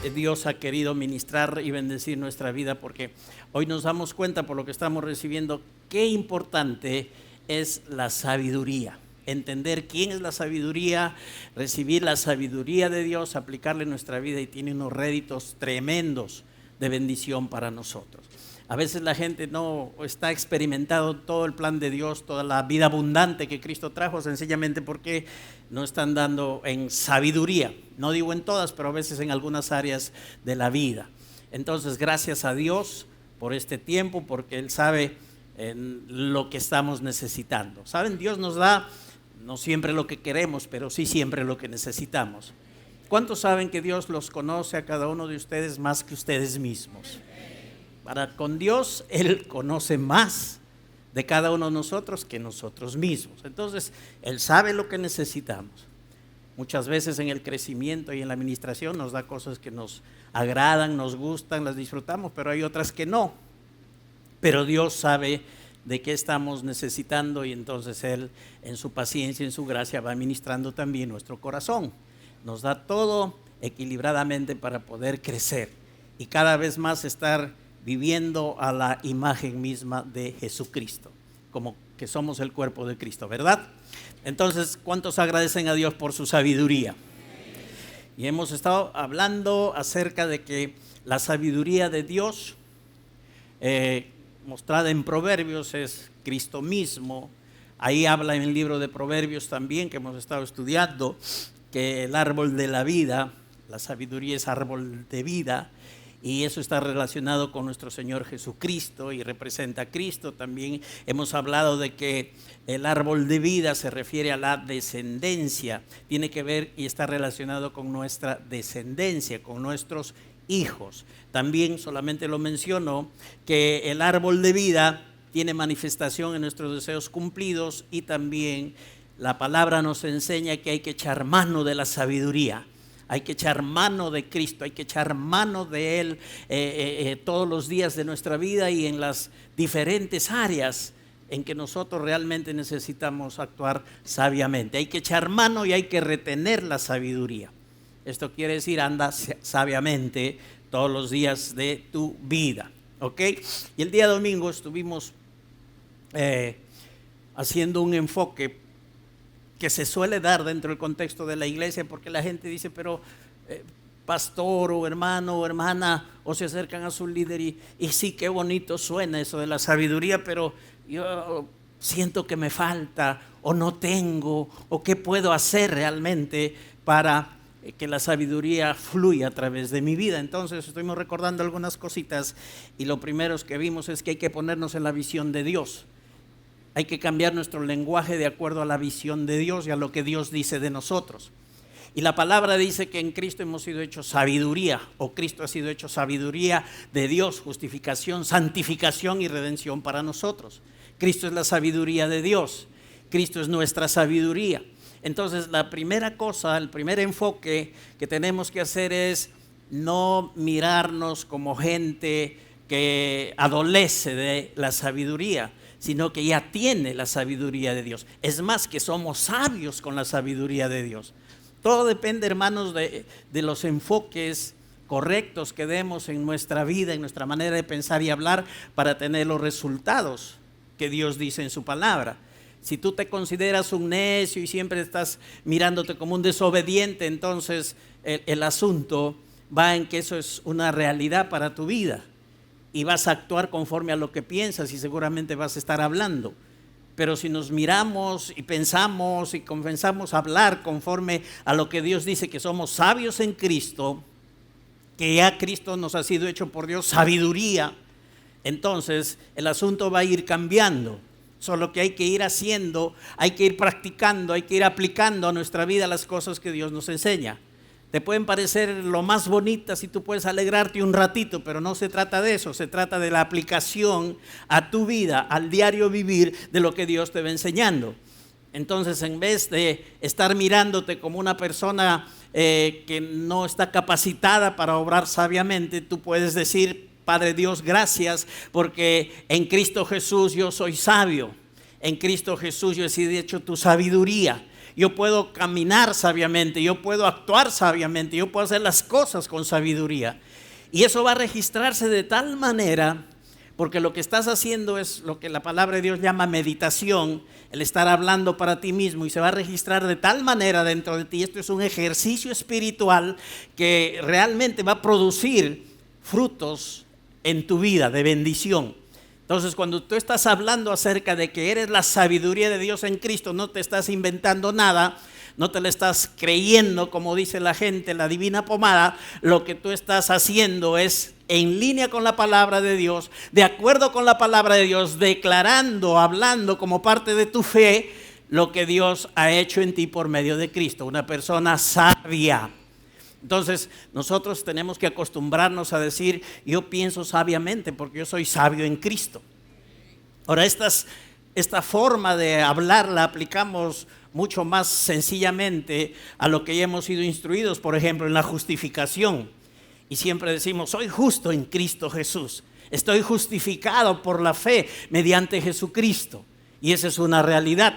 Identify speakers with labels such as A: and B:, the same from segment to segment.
A: Dios ha querido ministrar y bendecir nuestra vida, porque hoy nos damos cuenta por lo que estamos recibiendo qué importante es la sabiduría. Entender quién es la sabiduría, recibir la sabiduría de Dios, aplicarla en nuestra vida, y tiene unos réditos tremendos de bendición para nosotros. A veces la gente no está experimentando todo el plan de Dios, toda la vida abundante que Cristo trajo, sencillamente porque no están dando en sabiduría. No digo en todas, pero a veces en algunas áreas de la vida. Entonces, gracias a Dios por este tiempo, porque Él sabe lo que estamos necesitando. ¿Saben? Dios nos da no siempre lo que queremos, pero sí siempre lo que necesitamos. ¿Cuántos saben que Dios los conoce a cada uno de ustedes más que ustedes mismos? Con Dios, Él conoce más de cada uno de nosotros que nosotros mismos. Entonces, Él sabe lo que necesitamos. Muchas veces en el crecimiento y en la administración nos da cosas que nos agradan, nos gustan, las disfrutamos, pero hay otras que no. Pero Dios sabe de qué estamos necesitando, y entonces Él, en su paciencia, en su gracia, va administrando también nuestro corazón. Nos da todo equilibradamente para poder crecer y cada vez más estar viviendo a la imagen misma de Jesucristo, como que somos el cuerpo de Cristo, ¿verdad? Entonces, ¿cuántos agradecen a Dios por su sabiduría? Y hemos estado hablando acerca de que la sabiduría de Dios, mostrada en Proverbios, es Cristo mismo. Ahí habla en el libro de Proverbios también, que hemos estado estudiando, que el árbol de la vida, la sabiduría es árbol de vida, y eso está relacionado con nuestro Señor Jesucristo y representa a Cristo. También hemos hablado de que el árbol de vida se refiere a la descendencia, tiene que ver y está relacionado con nuestra descendencia, con nuestros hijos. También solamente lo menciono, que el árbol de vida tiene manifestación en nuestros deseos cumplidos, y también la palabra nos enseña que hay que echar mano de la sabiduría. Hay que echar mano de Cristo, hay que echar mano de Él todos los días de nuestra vida y en las diferentes áreas en que nosotros realmente necesitamos actuar sabiamente. Hay que echar mano y hay que retener la sabiduría. Esto quiere decir, anda sabiamente todos los días de tu vida, ¿ok? Y el día domingo estuvimos haciendo un enfoque que se suele dar dentro del contexto de la iglesia, porque la gente dice, pero pastor o hermano o hermana, o se acercan a su líder y sí, qué bonito suena eso de la sabiduría, pero yo siento que me falta, o no tengo, o qué puedo hacer realmente para que la sabiduría fluya a través de mi vida. Entonces estuvimos recordando algunas cositas, y lo primero que vimos es que hay que ponernos en la visión de Dios. Hay que cambiar nuestro lenguaje de acuerdo a la visión de Dios y a lo que Dios dice de nosotros. Y la palabra dice que en Cristo hemos sido hechos sabiduría, o Cristo ha sido hecho sabiduría de Dios, justificación, santificación y redención para nosotros. Cristo es la sabiduría de Dios, Cristo es nuestra sabiduría. Entonces, la primera cosa, el primer enfoque que tenemos que hacer es no mirarnos como gente que adolece de la sabiduría, sino que ya tiene la sabiduría de Dios. Es más, que somos sabios con la sabiduría de Dios. Todo depende, hermanos, de los enfoques correctos que demos en nuestra vida, en nuestra manera de pensar y hablar, para tener los resultados que Dios dice en su palabra. Si tú te consideras un necio y siempre estás mirándote como un desobediente, entonces el asunto va en que eso es una realidad para tu vida. Y vas a actuar conforme a lo que piensas, y seguramente vas a estar hablando. Pero si nos miramos y pensamos y comenzamos a hablar conforme a lo que Dios dice, que somos sabios en Cristo, que ya Cristo nos ha sido hecho por Dios sabiduría, entonces el asunto va a ir cambiando. Solo que hay que ir haciendo, hay que ir practicando, hay que ir aplicando a nuestra vida las cosas que Dios nos enseña. Te pueden parecer lo más bonitas y tú puedes alegrarte un ratito, pero no se trata de eso. Se trata de la aplicación a tu vida, al diario vivir de lo que Dios te va enseñando. Entonces, en vez de estar mirándote como una persona que no está capacitada para obrar sabiamente, tú puedes decir: Padre Dios, gracias, porque en Cristo Jesús yo soy sabio. En Cristo Jesús yo he sido hecho tu sabiduría. yo puedo caminar sabiamente, yo puedo actuar sabiamente, yo puedo hacer las cosas con sabiduría. Y eso va a registrarse de tal manera, porque lo que estás haciendo es lo que la palabra de Dios llama meditación, el estar hablando para ti mismo, y se va a registrar de tal manera dentro de ti. Esto es un ejercicio espiritual que realmente va a producir frutos en tu vida de bendición. Entonces, cuando tú estás hablando acerca de que eres la sabiduría de Dios en Cristo, no te estás inventando nada, no te le estás creyendo, como dice la gente, la divina pomada. Lo que tú estás haciendo es en línea con la palabra de Dios, de acuerdo con la palabra de Dios, declarando, hablando como parte de tu fe lo que Dios ha hecho en ti por medio de Cristo, una persona sabia. Entonces nosotros tenemos que acostumbrarnos a decir: yo pienso sabiamente porque yo soy sabio en Cristo. Ahora, esta forma de hablar la aplicamos mucho más sencillamente a lo que ya hemos sido instruidos, por ejemplo, en la justificación. Y siempre decimos: soy justo en Cristo Jesús. Estoy justificado por la fe mediante Jesucristo. Y esa es una realidad.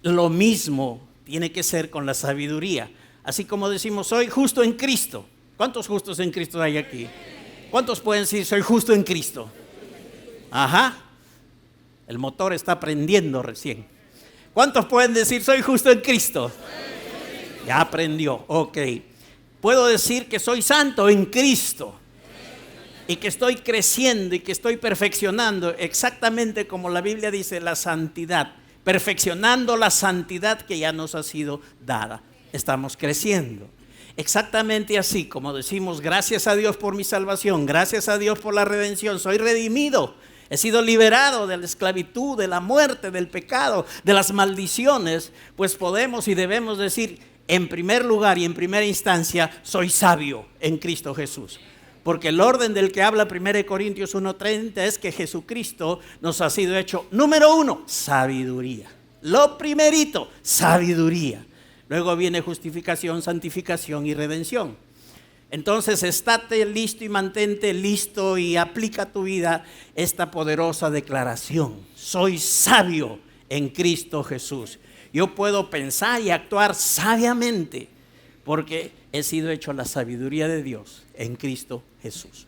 A: Lo mismo tiene que ser con la sabiduría. Así como decimos: soy justo en Cristo. ¿Cuántos justos en Cristo hay aquí? ¿Cuántos pueden decir: soy justo en Cristo? Ajá. El motor está prendiendo recién. ¿Cuántos pueden decir: soy justo en Cristo? Ya aprendió. Ok. Puedo decir que soy santo en Cristo y que estoy creciendo y que estoy perfeccionando, exactamente como la Biblia dice, la santidad, perfeccionando la santidad que ya nos ha sido dada. Estamos creciendo. Exactamente así como decimos: gracias a Dios por mi salvación, gracias a Dios por la redención, soy redimido, he sido liberado de la esclavitud, de la muerte, del pecado, de las maldiciones. Pues podemos y debemos decir, en primer lugar y en primera instancia, soy sabio en Cristo Jesús. Porque el orden del que habla 1 Corintios 1:30 es que Jesucristo nos ha sido hecho, número 1, sabiduría. Lo primerito, sabiduría. Luego viene justificación, santificación y redención. Entonces, estate listo y mantente listo y aplica a tu vida esta poderosa declaración: soy sabio en Cristo Jesús. Yo puedo pensar y actuar sabiamente porque he sido hecho la sabiduría de Dios en Cristo Jesús.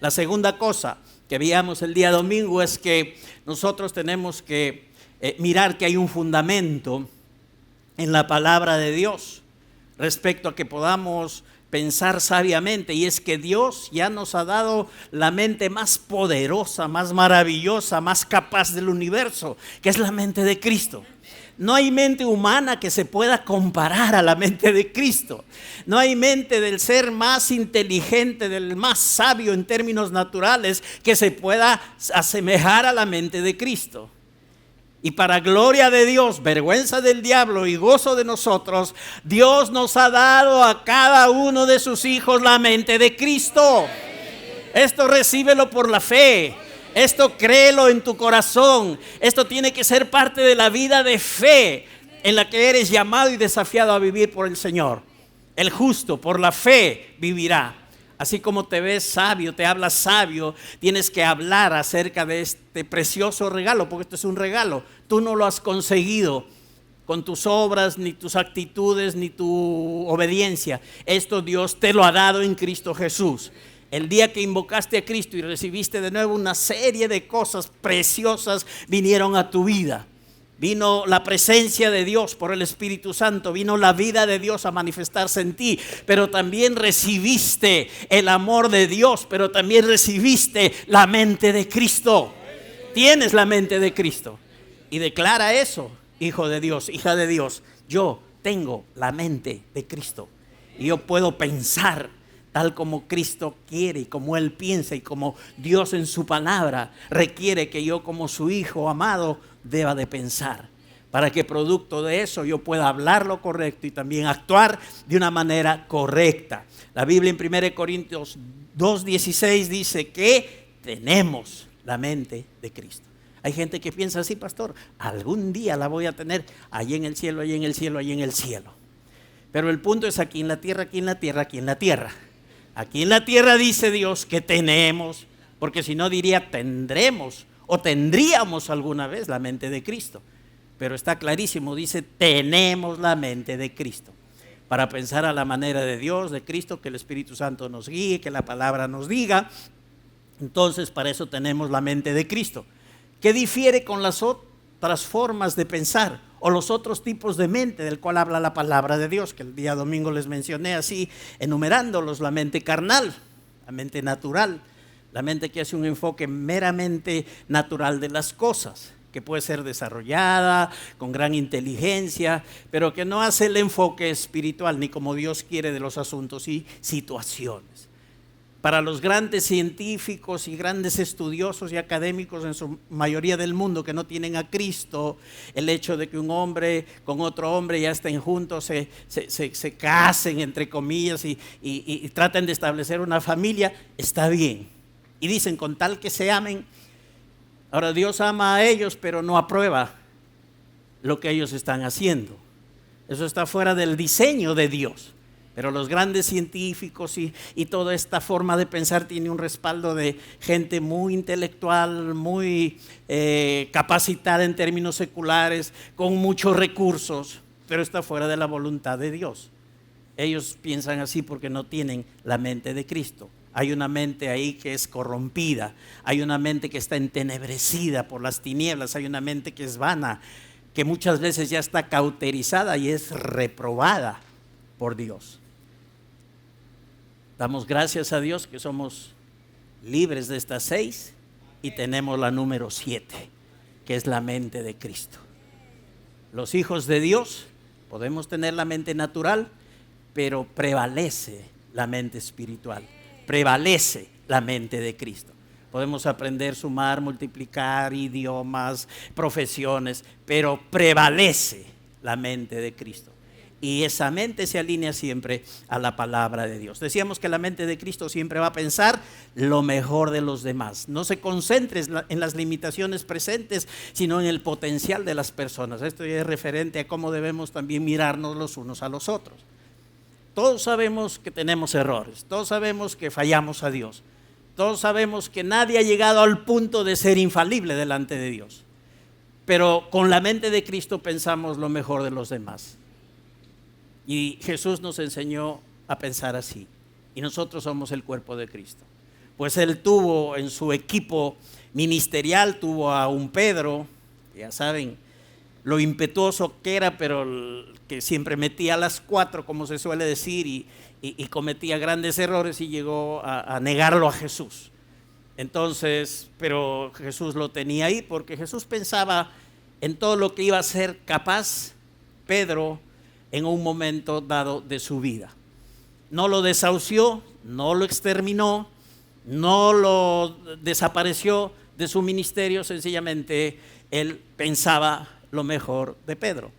A: La segunda cosa que veíamos el día domingo es que nosotros tenemos que mirar que hay un fundamento en la palabra de Dios respecto a que podamos pensar sabiamente, y es que Dios ya nos ha dado la mente más poderosa, más maravillosa, más capaz del universo, que es la mente de Cristo. No hay mente humana que se pueda comparar a la mente de Cristo. No hay mente del ser más inteligente, del más sabio en términos naturales, que se pueda asemejar a la mente de Cristo. Y para gloria de Dios, vergüenza del diablo y gozo de nosotros, Dios nos ha dado a cada uno de sus hijos la mente de Cristo. Esto recíbelo por la fe. Esto créelo en tu corazón. Esto tiene que ser parte de la vida de fe en la que eres llamado y desafiado a vivir por el Señor. El justo por la fe vivirá. Así como te ves sabio, te hablas sabio, tienes que hablar acerca de este precioso regalo, porque esto es un regalo. Tú no lo has conseguido con tus obras, ni tus actitudes, ni tu obediencia. Esto Dios te lo ha dado en Cristo Jesús. El día que invocaste a Cristo y recibiste de nuevo, una serie de cosas preciosas vinieron a tu vida. Vino la presencia de Dios por el Espíritu Santo, vino la vida de Dios a manifestarse en ti, pero también recibiste el amor de Dios, pero también recibiste la mente de Cristo. Tienes la mente de Cristo. Y declara eso: hijo de Dios, hija de Dios, yo tengo la mente de Cristo. Y yo puedo pensar tal como Cristo quiere y como Él piensa y como Dios en su palabra requiere que yo, como su hijo amado, deba de pensar, para que producto de eso yo pueda hablar lo correcto y también actuar de una manera correcta. La Biblia en 1 Corintios 2:16 dice que tenemos la mente de Cristo. Hay gente que piensa así: pastor, algún día la voy a tener allí en el cielo, allí en el cielo, allí en el cielo. Pero el punto es aquí en la tierra, aquí en la tierra, aquí en la tierra. Aquí en la tierra dice Dios que tenemos, porque si no diría tendremos o tendríamos alguna vez la mente de Cristo. pero está clarísimo, dice, tenemos la mente de Cristo, para pensar a la manera de Dios, de Cristo, que el Espíritu Santo nos guíe, que la palabra nos diga. Entonces, para eso tenemos la mente de Cristo, que difiere con las otras formas de pensar o los otros tipos de mente del cual habla la palabra de Dios, que el día domingo les mencioné así, enumerándolos: la mente carnal, la mente natural, la mente que hace un enfoque meramente natural de las cosas, que puede ser desarrollada con gran inteligencia, pero que no hace el enfoque espiritual ni como Dios quiere de los asuntos y situaciones. Para los grandes científicos y grandes estudiosos y académicos en su mayoría del mundo que no tienen a Cristo, el hecho de que un hombre con otro hombre ya estén juntos, se casen entre comillas y traten de establecer una familia, está bien. Y dicen, con tal que se amen. Ahora, Dios ama a ellos, pero no aprueba lo que ellos están haciendo. Eso está fuera del diseño de Dios. Pero los grandes científicos y toda esta forma de pensar tiene un respaldo de gente muy intelectual, muy capacitada en términos seculares, con muchos recursos, pero está fuera de la voluntad de Dios. Ellos piensan así porque no tienen la mente de Cristo. Hay una mente ahí que es corrompida, hay una mente que está entenebrecida por las tinieblas, hay una mente que es vana, que muchas veces ya está cauterizada y es reprobada por Dios. Damos gracias a Dios que somos libres de estas 6 y tenemos la número 7, que es la mente de Cristo. Los hijos de Dios podemos tener la mente natural, pero prevalece la mente espiritual, prevalece la mente de Cristo. Podemos aprender, sumar, multiplicar, idiomas, profesiones, pero prevalece la mente de Cristo. Y esa mente se alinea siempre a la palabra de Dios. Decíamos que la mente de Cristo siempre va a pensar lo mejor de los demás. No se concentre en las limitaciones presentes, sino en el potencial de las personas. Esto ya es referente a cómo debemos también mirarnos los unos a los otros. Todos sabemos que tenemos errores, todos sabemos que fallamos a Dios, todos sabemos que nadie ha llegado al punto de ser infalible delante de Dios. Pero con la mente de Cristo pensamos lo mejor de los demás. Y Jesús nos enseñó a pensar así. Y nosotros somos el cuerpo de Cristo. Pues Él tuvo en su equipo ministerial, tuvo a un Pedro, ya saben lo impetuoso que era, pero que siempre metía a las 4, como se suele decir, y cometía grandes errores y llegó a negarlo a Jesús. Entonces, pero Jesús lo tenía ahí porque Jesús pensaba en todo lo que iba a ser capaz Pedro en un momento dado de su vida. No lo desahució, no lo exterminó, no lo desapareció de su ministerio, sencillamente él pensaba lo mejor de Pedro.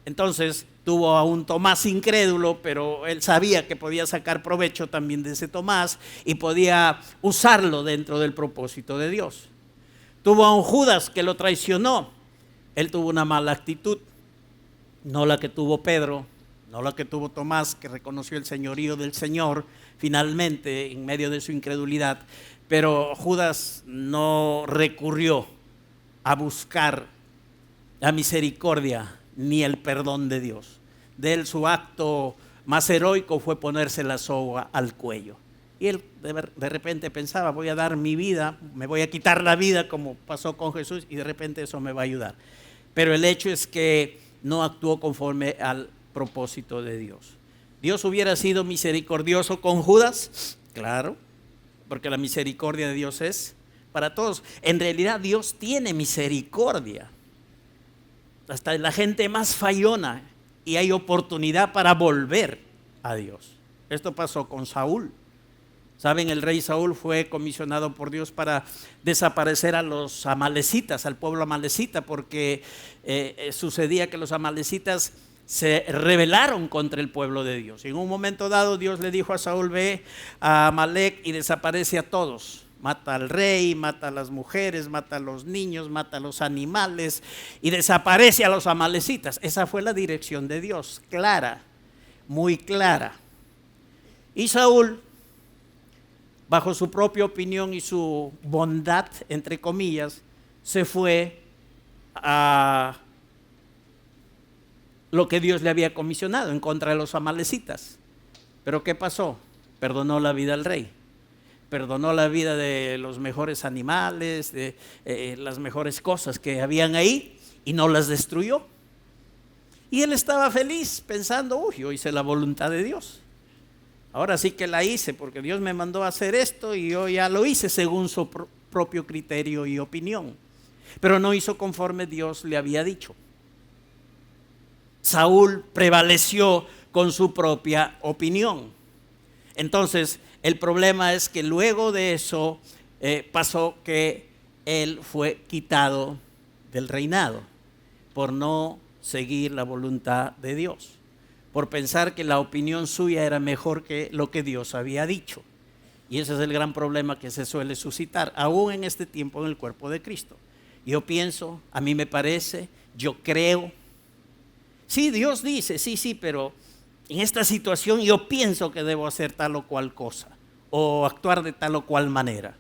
A: Entonces tuvo a un Tomás incrédulo, pero él sabía que podía sacar provecho también de ese Tomás y podía usarlo dentro del propósito de Dios. Tuvo a un Judas que lo traicionó, él tuvo una mala actitud, no la que tuvo Pedro, no la que tuvo Tomás, que reconoció el señorío del Señor finalmente en medio de su incredulidad. Pero Judas no recurrió a buscar la misericordia ni el perdón de Dios. De él, su acto más heroico fue ponerse la soga al cuello. Y él de repente pensaba, voy a dar mi vida, me voy a quitar la vida como pasó con Jesús, y de repente eso me va a ayudar. Pero el hecho es que no actuó conforme al propósito de Dios. ¿Dios hubiera sido misericordioso con Judas? Claro, porque la misericordia de Dios es para todos. En realidad Dios tiene misericordia. Hasta la gente más fallona, y hay oportunidad para volver a Dios. Esto pasó con Saúl. Saben, el rey Saúl fue comisionado por Dios para desaparecer a los amalecitas, al pueblo amalecita, porque sucedía que los amalecitas se rebelaron contra el pueblo de Dios. Y en un momento dado Dios le dijo a Saúl, ve a Amalec y desaparece a todos. Mata al rey, mata a las mujeres, mata a los niños, mata a los animales y desaparece a los amalecitas. Esa fue la dirección de Dios, clara, muy clara. Y Saúl, bajo su propia opinión y su bondad, entre comillas, se fue a lo que Dios le había comisionado en contra de los amalecitas. Pero ¿qué pasó? Perdonó la vida al rey, perdonó la vida de los mejores animales, de las mejores cosas que habían ahí, y no las destruyó. Y él estaba feliz pensando, uy, yo hice la voluntad de Dios. Ahora sí que la hice porque Dios me mandó a hacer esto y yo ya lo hice según su propio criterio y opinión. Pero no hizo conforme Dios le había dicho. Saúl prevaleció con su propia opinión. Entonces, el problema es que luego de eso pasó que él fue quitado del reinado por no seguir la voluntad de Dios, por pensar que la opinión suya era mejor que lo que Dios había dicho. Y ese es el gran problema que se suele suscitar, aún en este tiempo en el cuerpo de Cristo. Yo pienso, a mí me parece, yo creo. Sí, Dios dice, sí, pero en esta situación yo pienso que debo hacer tal o cual cosa, o actuar de tal o cual manera.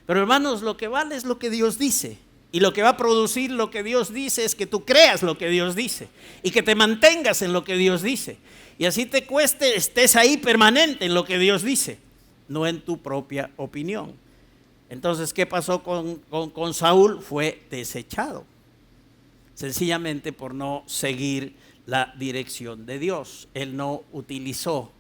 A: Pero hermanos, lo que vale es lo que Dios dice. Y lo que va a producir lo que Dios dice es que tú creas lo que Dios dice y que te mantengas en lo que Dios dice. Y así te cueste, estés ahí permanente en lo que Dios dice, no en tu propia opinión. Entonces, ¿qué pasó con Saúl? Fue desechado, sencillamente por no seguir la dirección de Dios. Él no utilizó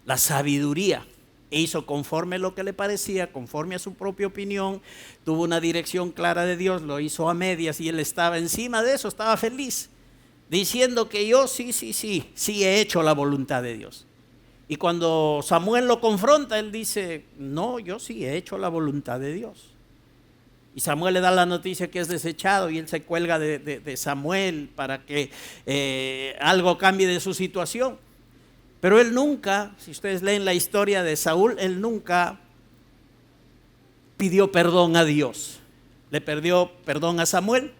A: la sabiduría. Hizo conforme lo que le parecía, conforme a su propia opinión, tuvo una dirección clara de Dios, lo hizo a medias y él estaba encima de eso, estaba feliz, diciendo que yo sí he hecho la voluntad de Dios. Y cuando Samuel lo confronta, él dice, no, yo sí he hecho la voluntad de Dios. Y Samuel le da la noticia que es desechado y él se cuelga de Samuel para que algo cambie de su situación. Pero él nunca, si ustedes leen la historia de Saúl, él nunca pidió perdón a Dios. Le pidió perdón a Samuel,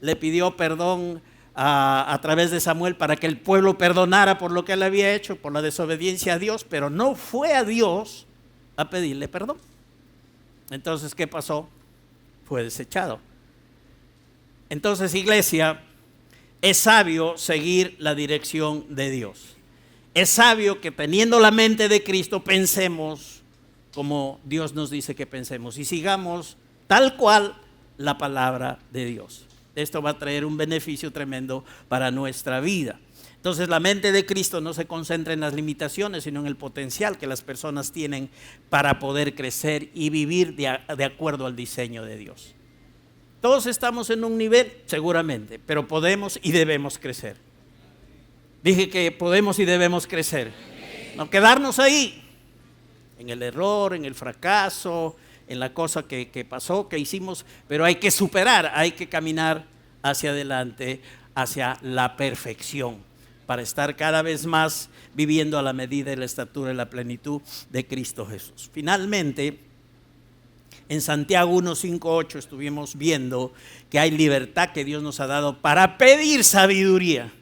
A: le pidió perdón a través de Samuel para que el pueblo perdonara por lo que él había hecho, por la desobediencia a Dios, pero no fue a Dios a pedirle perdón. Entonces, ¿qué pasó? Fue desechado. Entonces, iglesia, es sabio seguir la dirección de Dios. Es sabio que teniendo la mente de Cristo pensemos como Dios nos dice que pensemos y sigamos tal cual la palabra de Dios. Esto va a traer un beneficio tremendo para nuestra vida. Entonces la mente de Cristo no se concentra en las limitaciones, sino en el potencial que las personas tienen para poder crecer y vivir de acuerdo al diseño de Dios. Todos estamos en un nivel, seguramente, pero podemos y debemos crecer. Dije que podemos y debemos crecer. No quedarnos ahí, en el error, en el fracaso, en la cosa que pasó, que hicimos, pero hay que superar, hay que caminar hacia adelante, hacia la perfección, para estar cada vez más viviendo a la medida y la estatura y la plenitud de Cristo Jesús. Finalmente, en Santiago 1, 5, 8 estuvimos viendo que hay libertad que Dios nos ha dado para pedir sabiduría.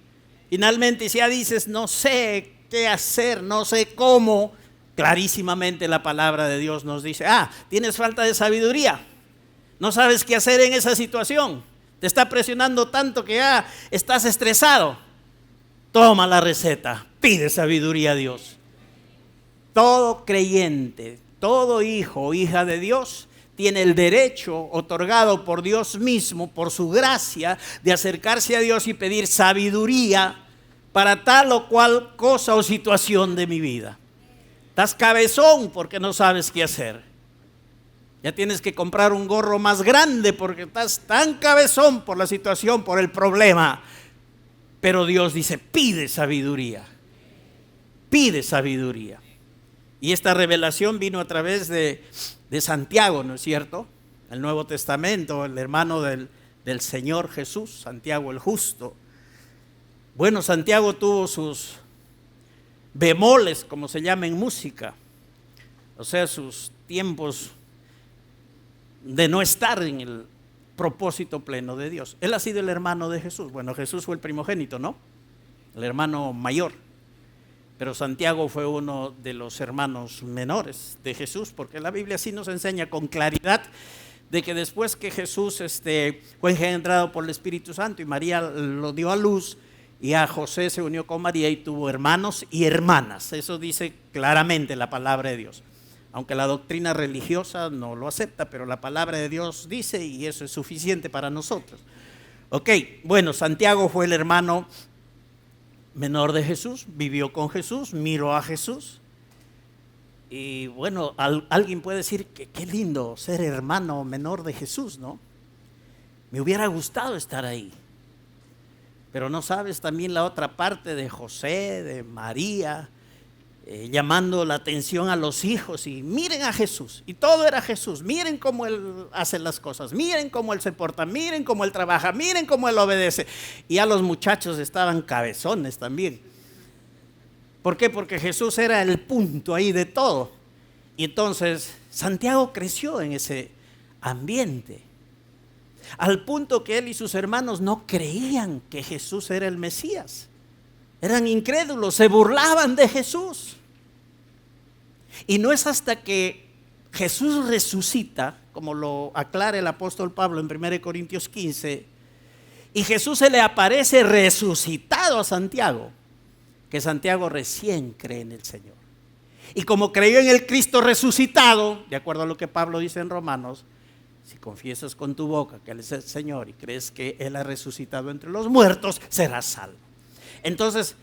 A: Finalmente, si ya dices, no sé qué hacer, no sé cómo, clarísimamente la palabra de Dios nos dice, tienes falta de sabiduría, no sabes qué hacer en esa situación, te está presionando tanto que ya estás estresado. Toma la receta, pide sabiduría a Dios. Todo creyente, todo hijo o hija de Dios tiene el derecho otorgado por Dios mismo, por su gracia, de acercarse a Dios y pedir sabiduría para tal o cual cosa o situación de mi vida. Estás cabezón porque no sabes qué hacer. Ya tienes que comprar un gorro más grande porque estás tan cabezón por la situación, por el problema. Pero Dios dice, pide sabiduría. Pide sabiduría. Y esta revelación vino a través de Santiago, ¿no es cierto? El Nuevo Testamento, el hermano del Señor Jesús, Santiago el justo. Bueno, Santiago tuvo sus bemoles, como se llama en música, o sea, sus tiempos de no estar en el propósito pleno de Dios. Él ha sido el hermano de Jesús. Bueno, Jesús fue el primogénito, ¿no? El hermano mayor. Pero Santiago fue uno de los hermanos menores de Jesús, porque la Biblia sí nos enseña con claridad de que después que Jesús fue engendrado por el Espíritu Santo y María lo dio a luz, y a José se unió con María y tuvo hermanos y hermanas. Eso dice claramente la palabra de Dios. Aunque la doctrina religiosa no lo acepta, pero la palabra de Dios dice y eso es suficiente para nosotros. Ok, bueno, Santiago fue el hermano menor de Jesús, vivió con Jesús, miró a Jesús. Y bueno, alguien puede decir que qué lindo ser hermano menor de Jesús, ¿no? Me hubiera gustado estar ahí. Pero no sabes también la otra parte de José, de María, llamando la atención a los hijos y miren a Jesús. Y todo era Jesús. Miren cómo Él hace las cosas, miren cómo Él se porta, miren cómo Él trabaja, miren cómo Él obedece. Y a los muchachos estaban cabezones también. ¿Por qué? Porque Jesús era el punto ahí de todo. Y entonces Santiago creció en ese ambiente. Al punto que él y sus hermanos no creían que Jesús era el Mesías. Eran incrédulos, se burlaban de Jesús. Y no es hasta que Jesús resucita, como lo aclara el apóstol Pablo en 1 Corintios 15, y Jesús se le aparece resucitado a Santiago, que Santiago recién cree en el Señor. Y como creyó en el Cristo resucitado, de acuerdo a lo que Pablo dice en Romanos, si confiesas con tu boca que Él es el Señor y crees que Él ha resucitado entre los muertos, serás salvo. Entonces,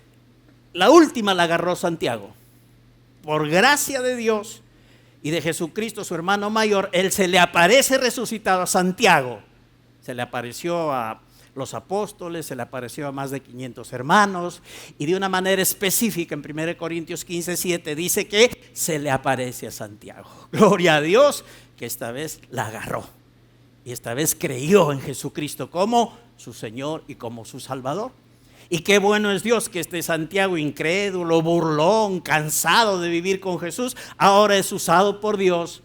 A: la última la agarró Santiago. Por gracia de Dios y de Jesucristo, su hermano mayor, Él se le aparece resucitado a Santiago. Se le apareció a los apóstoles, se le apareció a más de 500 hermanos y de una manera específica en 1 Corintios 15:7 dice que se le aparece a Santiago. Gloria a Dios que esta vez la agarró y esta vez creyó en Jesucristo como su Señor y como su Salvador. Y qué bueno es Dios que este Santiago incrédulo, burlón, cansado de vivir con Jesús, ahora es usado por Dios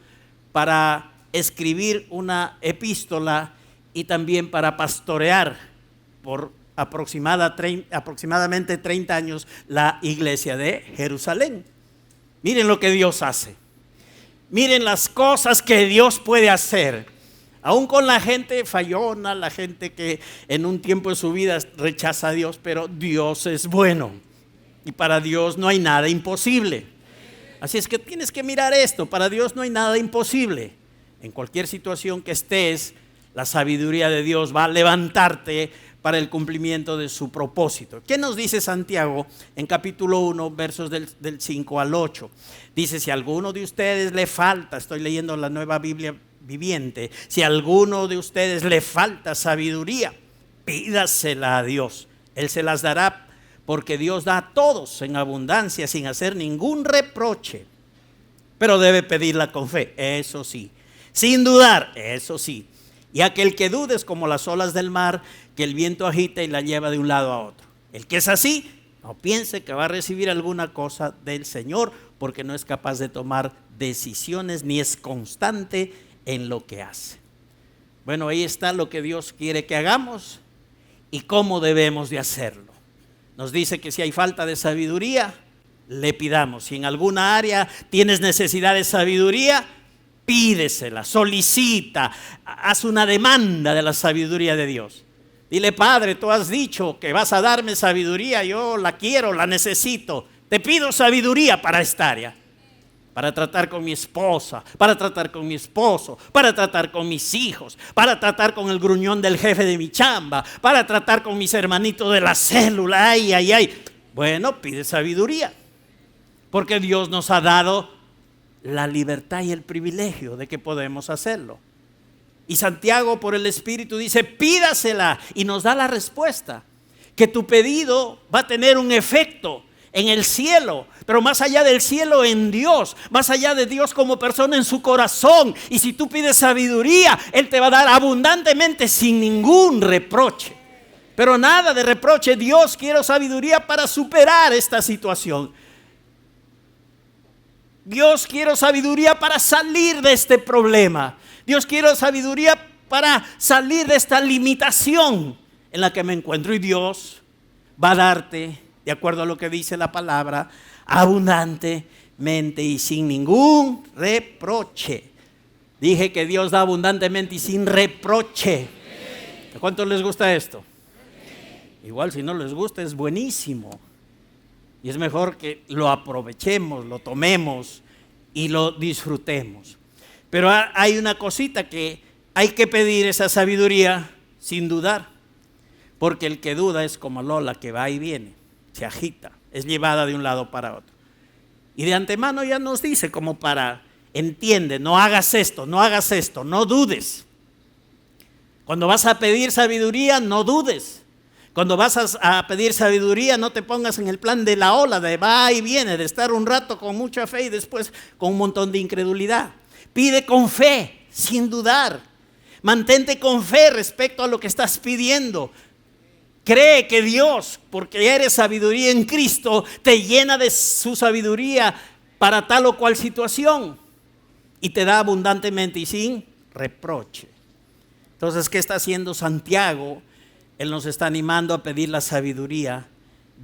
A: para escribir una epístola y también para pastorear por aproximadamente 30 años la iglesia de Jerusalén. Miren lo que Dios hace. Miren las cosas que Dios puede hacer. Aún con la gente fallona, la gente que en un tiempo de su vida rechaza a Dios, pero Dios es bueno. Y para Dios no hay nada imposible. Así es que tienes que mirar esto. Para Dios no hay nada imposible. En cualquier situación que estés, la sabiduría de Dios va a levantarte para el cumplimiento de su propósito. ¿Qué nos dice Santiago en capítulo 1, versos del 5 al 8? Dice, si a alguno de ustedes le falta, estoy leyendo la Nueva Biblia Viviente, si a alguno de ustedes le falta sabiduría, pídasela a Dios. Él se las dará porque Dios da a todos en abundancia sin hacer ningún reproche. Pero debe pedirla con fe, eso sí. Sin dudar, eso sí. Y aquel que dude es como las olas del mar que el viento agita y la lleva de un lado a otro. El que es así, no piense que va a recibir alguna cosa del Señor porque no es capaz de tomar decisiones ni es constante en lo que hace. Bueno, ahí está lo que Dios quiere que hagamos y cómo debemos de hacerlo. Nos dice que si hay falta de sabiduría, le pidamos. Si en alguna área tienes necesidad de sabiduría, pídesela, solicita, haz una demanda de la sabiduría de Dios. Dile, Padre, tú has dicho que vas a darme sabiduría, yo la quiero, la necesito. Te pido sabiduría para esta área. Para tratar con mi esposa, para tratar con mi esposo, para tratar con mis hijos, para tratar con el gruñón del jefe de mi chamba, para tratar con mis hermanitos de la célula, ay, ay, ay. Bueno, pide sabiduría, porque Dios nos ha dado la libertad y el privilegio de que podemos hacerlo. Y Santiago por el Espíritu dice, pídasela y nos da la respuesta, que tu pedido va a tener un efecto en el cielo, pero más allá del cielo en Dios, más allá de Dios como persona en su corazón. Y si tú pides sabiduría, Él te va a dar abundantemente sin ningún reproche. Pero nada de reproche, Dios quiere sabiduría para superar esta situación. Dios quiere sabiduría para salir de este problema. Dios quiere sabiduría para salir de esta limitación en la que me encuentro. Y Dios va a darte, de acuerdo a lo que dice la palabra, abundantemente y sin ningún reproche. Dije que Dios da abundantemente y sin reproche. ¿A cuántos les gusta esto? Igual si no les gusta es buenísimo. Y es mejor que lo aprovechemos, lo tomemos y lo disfrutemos. Pero hay una cosita que hay que pedir, esa sabiduría sin dudar. Porque el que duda es como Lola, que va y viene, se agita, es llevada de un lado para otro. Y de antemano ya nos dice como para, entiende, no hagas esto, no dudes. Cuando vas a pedir sabiduría, no dudes. Cuando vas a pedir sabiduría, no te pongas en el plan de la ola, de va y viene, de estar un rato con mucha fe y después con un montón de incredulidad. Pide con fe, sin dudar. Mantente con fe respecto a lo que estás pidiendo. Cree que Dios, porque eres sabiduría en Cristo, te llena de su sabiduría para tal o cual situación y te da abundantemente y sin reproche. Entonces, ¿qué está haciendo Santiago? Él nos está animando a pedir la sabiduría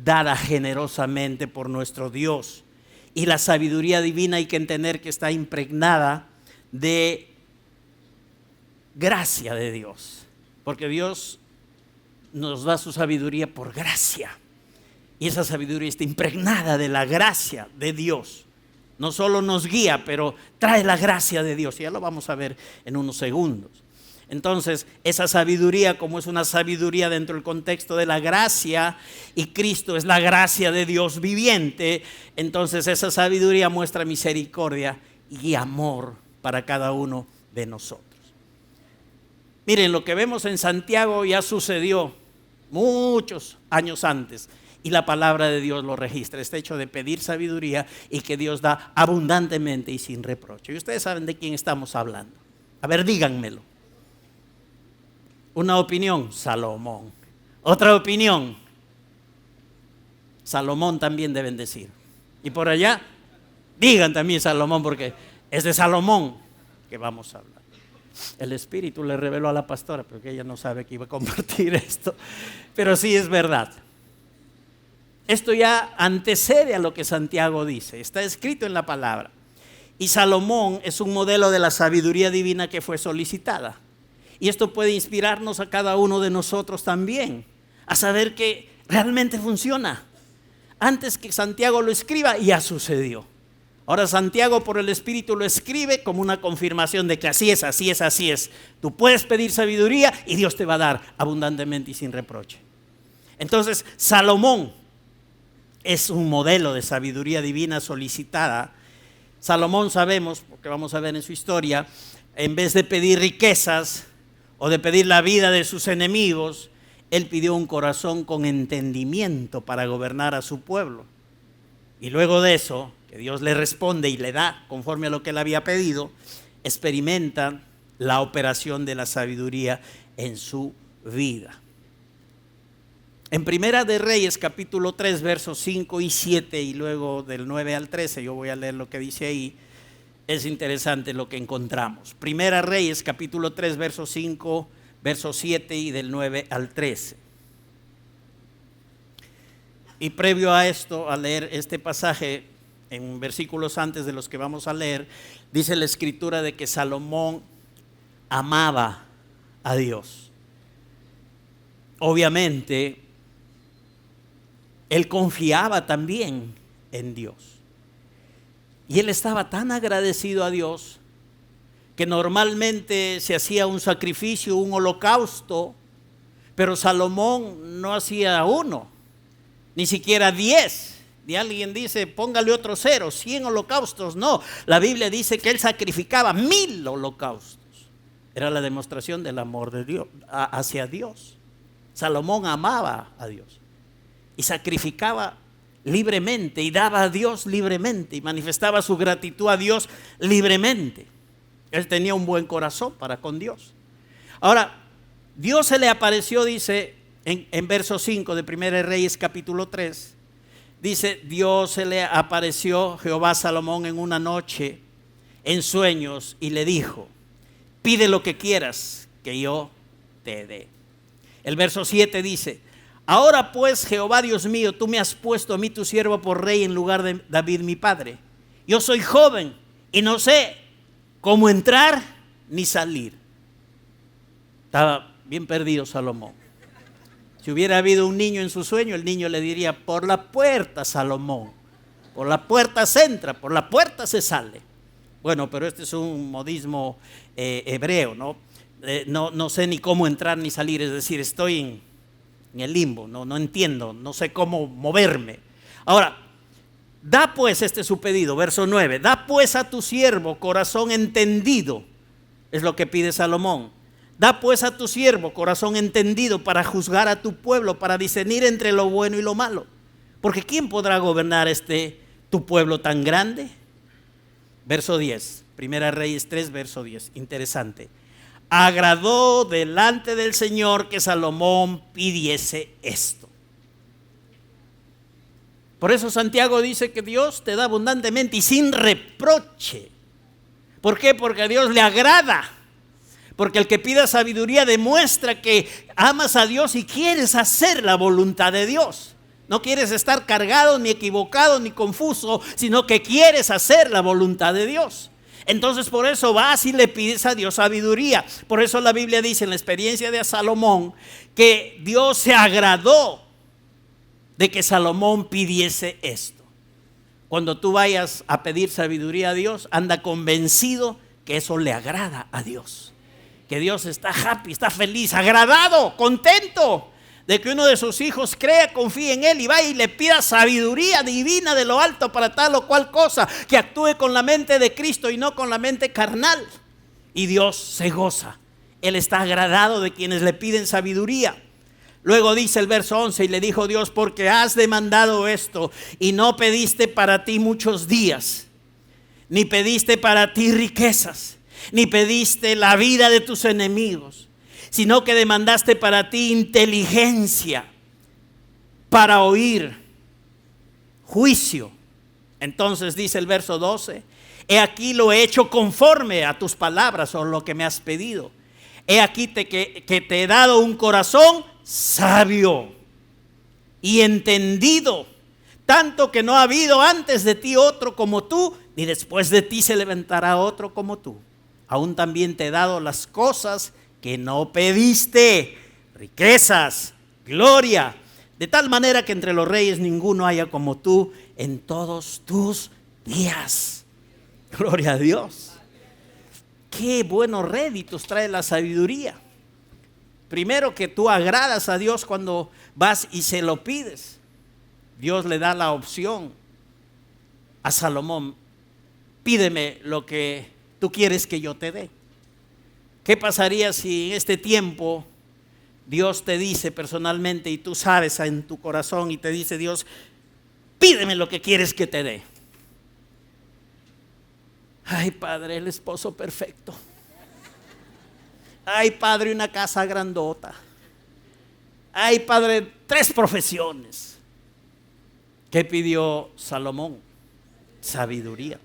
A: dada generosamente por nuestro Dios. Y la sabiduría divina hay que entender que está impregnada de gracia de Dios. Porque Dios nos da su sabiduría por gracia. Y esa sabiduría está impregnada de la gracia de Dios. No solo nos guía, pero trae la gracia de Dios. Y ya lo vamos a ver en unos segundos. Entonces, esa sabiduría, como es una sabiduría dentro del contexto de la gracia, y Cristo es la gracia de Dios viviente, entonces esa sabiduría muestra misericordia y amor para cada uno de nosotros. Miren, lo que vemos en Santiago ya sucedió muchos años antes, y la palabra de Dios lo registra, este hecho de pedir sabiduría y que Dios da abundantemente y sin reproche. Y ustedes saben de quién estamos hablando. A ver, díganmelo. Una opinión, Salomón. Otra opinión, Salomón también deben decir. Y por allá, digan también Salomón, porque es de Salomón que vamos a hablar. El Espíritu le reveló a la pastora, porque ella no sabe que iba a compartir esto. Pero sí es verdad. Esto ya antecede a lo que Santiago dice. Está escrito en la palabra. Y Salomón es un modelo de la sabiduría divina que fue solicitada. Y esto puede inspirarnos a cada uno de nosotros también, a saber que realmente funciona. Antes que Santiago lo escriba, ya sucedió. Ahora Santiago por el Espíritu lo escribe como una confirmación de que así es, así es, así es. Tú puedes pedir sabiduría y Dios te va a dar abundantemente y sin reproche. Entonces, Salomón es un modelo de sabiduría divina solicitada. Salomón, sabemos, porque vamos a ver en su historia, en vez de pedir riquezas o de pedir la vida de sus enemigos, él pidió un corazón con entendimiento para gobernar a su pueblo. Y luego de eso, que Dios le responde y le da conforme a lo que él había pedido, experimenta la operación de la sabiduría en su vida. En Primera de Reyes, capítulo 3, versos 5 y 7, y luego del 9 al 13, yo voy a leer lo que dice ahí. Es interesante lo que encontramos. Primera Reyes, capítulo 3, verso 5, verso 7 y del 9 al 13. Y previo a esto, a leer este pasaje, en versículos antes de los que vamos a leer, dice la escritura de que Salomón amaba a Dios. Obviamente, él confiaba también en Dios. Y él estaba tan agradecido a Dios que normalmente se hacía un sacrificio, un holocausto, pero Salomón no hacía uno, ni siquiera 10. Y alguien dice, póngale otro 0, 100 holocaustos. No, la Biblia dice que él sacrificaba 1000 holocaustos. Era la demostración del amor de Dios hacia Dios. Salomón amaba a Dios y sacrificaba libremente y daba a Dios libremente y manifestaba su gratitud a Dios libremente. Él tenía un buen corazón para con Dios. Ahora, Dios se le apareció, dice en verso 5 de 1 Reyes capítulo 3, dice, Dios se le apareció Jehová a Salomón en una noche en sueños y le dijo, pide lo que quieras que yo te dé. El verso 7 dice, ahora pues, Jehová Dios mío, tú me has puesto a mí tu siervo por rey en lugar de David mi padre. Yo soy joven y no sé cómo entrar ni salir. Estaba bien perdido Salomón. Si Si hubiera habido un niño en su sueño, el niño le diría: por la puerta, Salomón, por la puerta se entra, por la puerta se sale. Bueno, pero este es un modismo hebreo, ¿no? No sé ni cómo entrar ni salir, es decir, estoy en el limbo, no entiendo, no sé cómo moverme. Ahora, da pues, este es su pedido, verso 9, da pues a tu siervo corazón entendido, es lo que pide Salomón. Da pues a tu siervo corazón entendido para juzgar a tu pueblo, para discernir entre lo bueno y lo malo. Porque ¿quién podrá gobernar tu pueblo tan grande? Verso 10, Primera Reyes 3, verso 10, interesante. Agradó delante del Señor que Salomón pidiese esto. Por eso Santiago dice que Dios te da abundantemente y sin reproche. ¿Por qué? Porque a Dios le agrada. Porque el que pida sabiduría demuestra que amas a Dios y quieres hacer la voluntad de Dios. No quieres estar cargado, ni equivocado, ni confuso, sino que quieres hacer la voluntad de Dios. Entonces por eso vas y le pides a Dios sabiduría. Por eso la Biblia dice en la experiencia de Salomón que Dios se agradó de que Salomón pidiese esto. Cuando tú vayas a pedir sabiduría a Dios, anda convencido que eso le agrada a Dios. Que Dios está happy, está feliz, agradado, contento de que uno de sus hijos crea, confíe en Él y vaya y le pida sabiduría divina de lo alto para tal o cual cosa, que actúe con la mente de Cristo y no con la mente carnal. Y Dios se goza. Él está agradado de quienes le piden sabiduría. Luego dice el verso 11, y le dijo Dios: porque has demandado esto y no pediste para ti muchos días, ni pediste para ti riquezas, ni pediste la vida de tus enemigos, sino que demandaste para ti inteligencia para oír, juicio. Entonces dice el verso 12: he aquí lo he hecho conforme a tus palabras o lo que me has pedido. He aquí que te he dado un corazón sabio y entendido, tanto que no ha habido antes de ti otro como tú, ni después de ti se levantará otro como tú. Aún también te he dado las cosas que no pediste, riquezas, gloria, de tal manera que entre los reyes ninguno haya como tú en todos tus días. Gloria a Dios. Qué buenos réditos trae la sabiduría. Primero, que tú agradas a Dios cuando vas y se lo pides. Dios le da la opción a Salomón: pídeme lo que tú quieres que yo te dé. ¿Qué pasaría si en este tiempo Dios te dice personalmente y tú sabes en tu corazón y te dice Dios: pídeme lo que quieres que te dé? Ay, Padre, el esposo perfecto. Ay, Padre, una casa grandota. Ay, Padre, 3 profesiones. ¿Qué pidió Salomón? Sabiduría.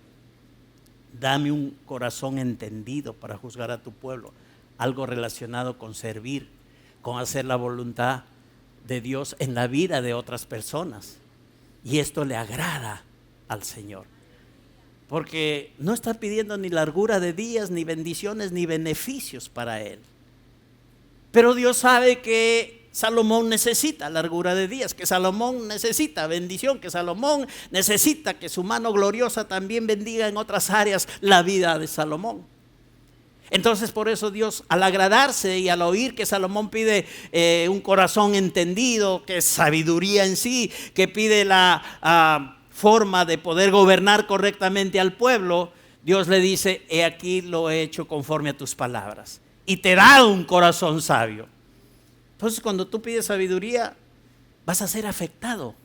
A: Dame un corazón entendido para juzgar a tu pueblo. Algo relacionado con servir, con hacer la voluntad de Dios en la vida de otras personas. Y esto le agrada al Señor. Porque no está pidiendo ni largura de días, ni bendiciones, ni beneficios para él. Pero Dios sabe que Salomón necesita largura de días, que Salomón necesita bendición, que Salomón necesita que su mano gloriosa también bendiga en otras áreas la vida de Salomón. Entonces por eso Dios, al agradarse y al oír que Salomón pide un corazón entendido, que es sabiduría en sí, que pide la forma de poder gobernar correctamente al pueblo, Dios le dice: he aquí lo he hecho conforme a tus palabras y te he dado un corazón sabio. Entonces cuando tú pides sabiduría, vas a ser afectado,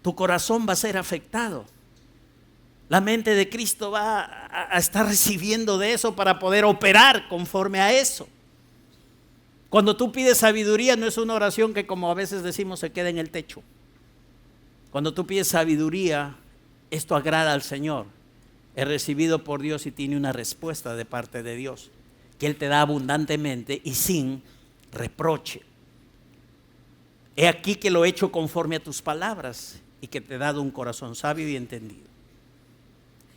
A: tu corazón va a ser afectado. La mente de Cristo va a estar recibiendo de eso para poder operar conforme a eso. Cuando tú pides sabiduría, no es una oración que, como a veces decimos, se queda en el techo. Cuando tú pides sabiduría, esto agrada al Señor. Es recibido por Dios y tiene una respuesta de parte de Dios, que Él te da abundantemente y sin reproche. He aquí que lo he hecho conforme a tus palabras y que te he dado un corazón sabio y entendido.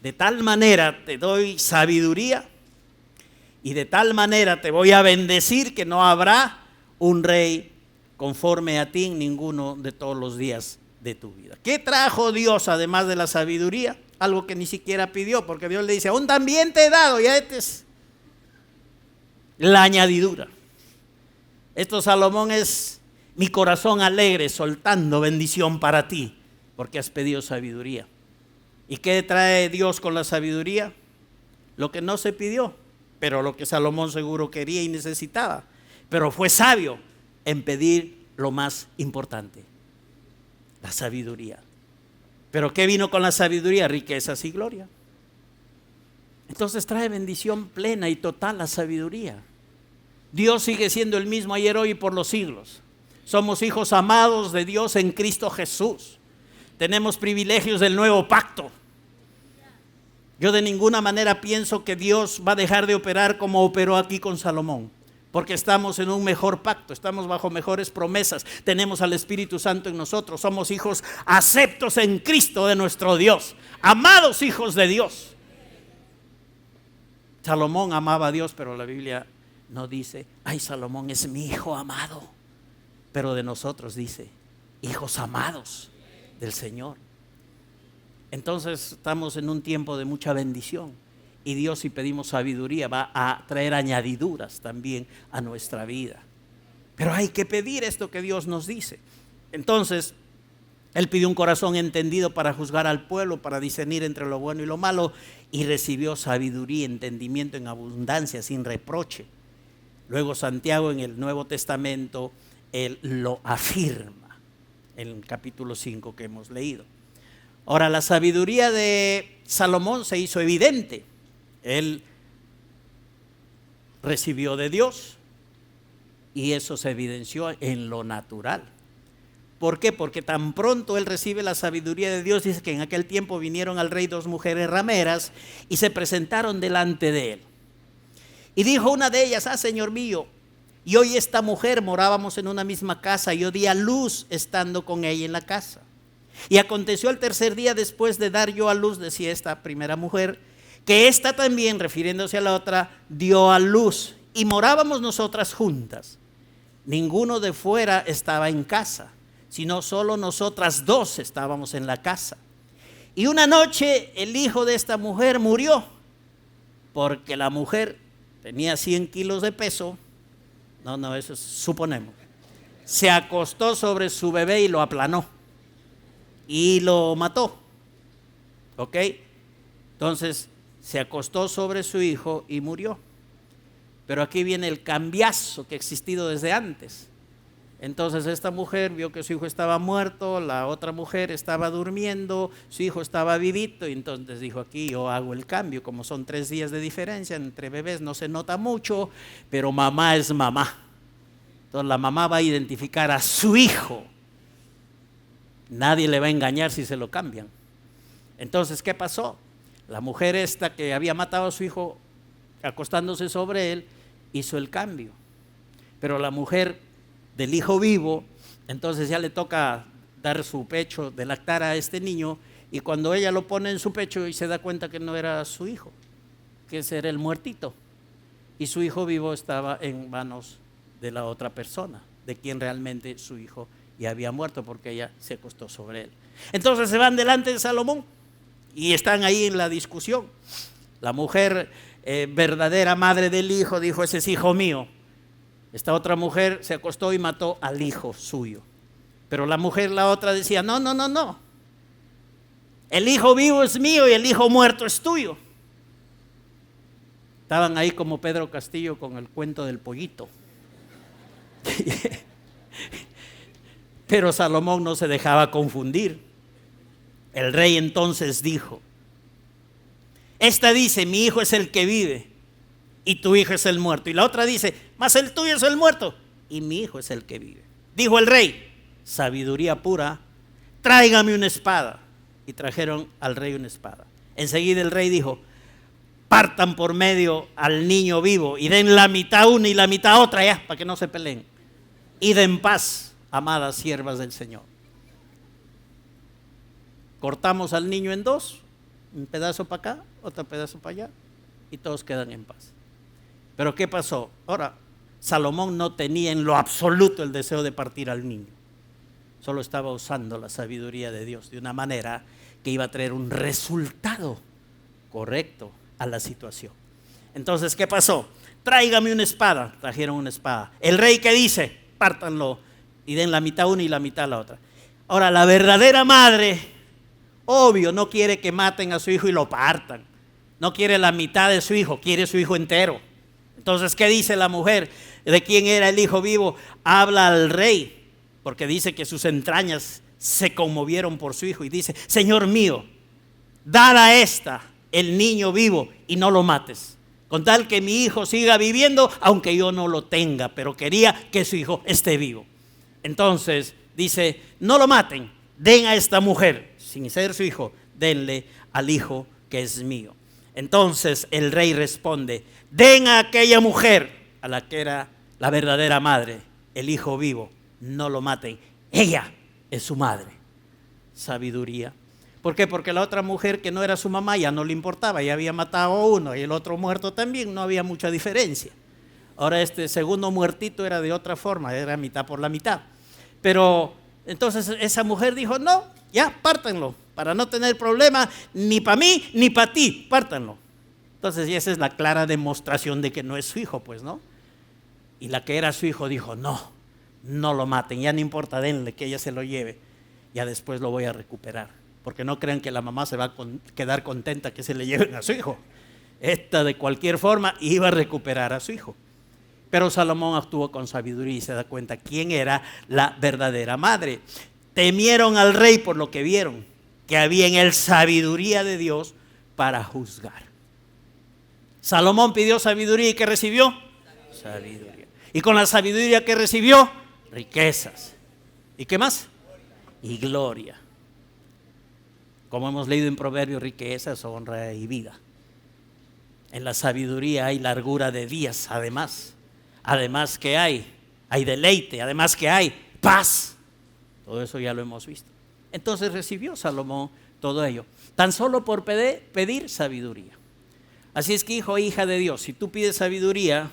A: De tal manera te doy sabiduría y de tal manera te voy a bendecir que no habrá un rey conforme a ti en ninguno de todos los días de tu vida. ¿Qué trajo Dios además de la sabiduría? Algo que ni siquiera pidió, porque Dios le dice, aún también te he dado, ya este es la añadidura. Esto, Salomón, es mi corazón alegre soltando bendición para ti, porque has pedido sabiduría. ¿Y qué trae Dios con la sabiduría? Lo que no se pidió, pero lo que Salomón seguro quería y necesitaba. Pero fue sabio en pedir lo más importante, la sabiduría. ¿Pero qué vino con la sabiduría? Riquezas y gloria. Entonces trae bendición plena y total la sabiduría. Dios sigue siendo el mismo ayer, hoy y por los siglos. Somos hijos amados de Dios en Cristo Jesús. Tenemos privilegios del nuevo pacto. Yo de ninguna manera pienso que Dios va a dejar de operar como operó aquí con Salomón, porque estamos en un mejor pacto, estamos bajo mejores promesas, tenemos al Espíritu Santo en nosotros, somos hijos aceptos en Cristo de nuestro Dios, amados hijos de Dios. Salomón amaba a Dios, pero la Biblia no dice, ay, Salomón es mi hijo amado, pero de nosotros dice, hijos amados del Señor. Entonces estamos en un tiempo de mucha bendición, y Dios, si pedimos sabiduría, va a traer añadiduras también a nuestra vida. Pero hay que pedir esto que Dios nos dice. Entonces él pidió un corazón entendido para juzgar al pueblo, para discernir entre lo bueno y lo malo, y recibió sabiduría, entendimiento en abundancia, sin reproche. Luego Santiago en el Nuevo Testamento, él lo afirma en el capítulo 5 que hemos leído. Ahora, la sabiduría de Salomón se hizo evidente. Él recibió de Dios y eso se evidenció en lo natural. ¿Por qué? Porque tan pronto él recibe la sabiduría de Dios, dice que en aquel tiempo vinieron al rey dos mujeres rameras y se presentaron delante de él. Y dijo una de ellas, Señor mío, y hoy esta mujer morábamos en una misma casa, y yo di a luz estando con ella en la casa. Y aconteció el tercer día después de dar yo a luz, decía esta primera mujer, que esta también, refiriéndose a la otra, dio a luz, y morábamos nosotras juntas. Ninguno de fuera estaba en casa, sino solo nosotras dos estábamos en la casa. Y una noche el hijo de esta mujer murió, porque la mujer tenía 100 kilos de peso. No, eso suponemos. Se acostó sobre su bebé y lo aplanó y lo mató. ¿Ok? Entonces se acostó sobre su hijo y murió. Pero aquí viene el cambiazo que ha existido desde antes. Entonces esta mujer vio que su hijo estaba muerto, la otra mujer estaba durmiendo, su hijo estaba vivito, y entonces dijo, aquí yo hago el cambio. Como son 3 días de diferencia entre bebés, no se nota mucho, pero mamá es mamá. Entonces la mamá va a identificar a su hijo. Nadie le va a engañar si se lo cambian. Entonces, ¿qué pasó? La mujer esta que había matado a su hijo acostándose sobre él, hizo el cambio. Pero la mujer del hijo vivo, entonces ya le toca dar su pecho, de lactar a este niño, y cuando ella lo pone en su pecho y se da cuenta que no era su hijo, que ese era el muertito, y su hijo vivo estaba en manos de la otra persona, de quien realmente su hijo ya había muerto, porque ella se acostó sobre él. Entonces se van delante de Salomón y están ahí en la discusión. La mujer verdadera madre del hijo dijo, ese es hijo mío. Esta otra mujer se acostó y mató al hijo suyo. Pero la mujer, la otra, decía, no. El hijo vivo es mío y el hijo muerto es tuyo. Estaban ahí como Pedro Castillo con el cuento del pollito. Pero Salomón no se dejaba confundir. El rey entonces dijo, esta dice, mi hijo es el que vive y tu hijo es el muerto. Y la otra dice, mas el tuyo es el muerto y mi hijo es el que vive. Dijo el rey, sabiduría pura, tráigame una espada. Y trajeron al rey una espada. Enseguida el rey dijo, partan por medio al niño vivo y den la mitad una y la mitad otra, ya, para que no se peleen. Y den paz, amadas siervas del Señor. Cortamos al niño en dos, un pedazo para acá, otro pedazo para allá, y todos quedan en paz. Pero ¿qué pasó? Ahora, Salomón no tenía en lo absoluto el deseo de partir al niño. Solo estaba usando la sabiduría de Dios de una manera que iba a traer un resultado correcto a la situación. Entonces, ¿qué pasó? Tráigame una espada. Trajeron una espada. El rey, ¿qué dice? Pártanlo y den la mitad una y la mitad la otra. Ahora, la verdadera madre, obvio, no quiere que maten a su hijo y lo partan. No quiere la mitad de su hijo, quiere su hijo entero. Entonces, ¿qué dice la mujer? ¿De quién era el hijo vivo? Habla al rey, porque dice que sus entrañas se conmovieron por su hijo. Y dice: Señor mío, dad a esta el niño vivo y no lo mates, con tal que mi hijo siga viviendo, aunque yo no lo tenga, pero quería que su hijo esté vivo. Entonces dice: no lo maten, den a esta mujer, sin ser su hijo, denle al hijo que es mío. Entonces el rey responde: den a aquella mujer, a la que era la verdadera madre, el hijo vivo, no lo maten, ella es su madre. Sabiduría. ¿Por qué? Porque la otra mujer, que no era su mamá, ya no le importaba, ya había matado a uno y el otro muerto también, no había mucha diferencia. Ahora este segundo muertito era de otra forma, era mitad por la mitad. Pero entonces esa mujer dijo: no, ya, pártanlo, para no tener problema ni para mí ni para ti, pártanlo. Entonces, y esa es la clara demostración de que no es su hijo, pues, ¿no? Y la que era su hijo dijo: no, no lo maten, ya no importa, denle, que ella se lo lleve, ya después lo voy a recuperar. Porque no crean que la mamá se va a quedar contenta que se le lleven a su hijo. Esta, de cualquier forma, iba a recuperar a su hijo. Pero Salomón actuó con sabiduría y se da cuenta quién era la verdadera madre. Temieron al rey por lo que vieron, que había en él sabiduría de Dios para juzgar. Salomón pidió sabiduría, ¿y qué recibió? Sabiduría. Y con la sabiduría que recibió, riquezas. ¿Y qué más? Y gloria. Como hemos leído en Proverbios, riquezas, honra y vida. En la sabiduría hay largura de días, además. Además que hay deleite, además que hay paz. Todo eso ya lo hemos visto. Entonces recibió Salomón todo ello, tan solo por pedir sabiduría. Así es que, hijo e hija de Dios, si tú pides sabiduría,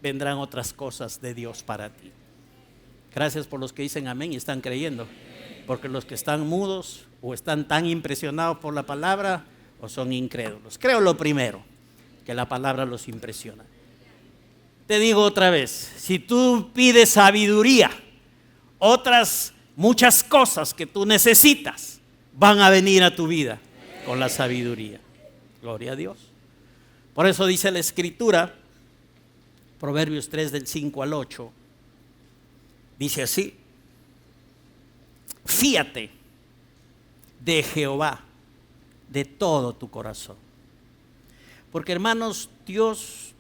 A: vendrán otras cosas de Dios para ti. Gracias por los que dicen amén y están creyendo. Porque los que están mudos o están tan impresionados por la palabra o son incrédulos. Creo lo primero, que la palabra los impresiona. Te digo otra vez, si tú pides sabiduría, otras muchas cosas que tú necesitas van a venir a tu vida con la sabiduría. Gloria a Dios. Por eso dice la Escritura, Proverbios 3 del 5 al 8, dice así: fíate de Jehová de todo tu corazón. Porque, hermanos, Dios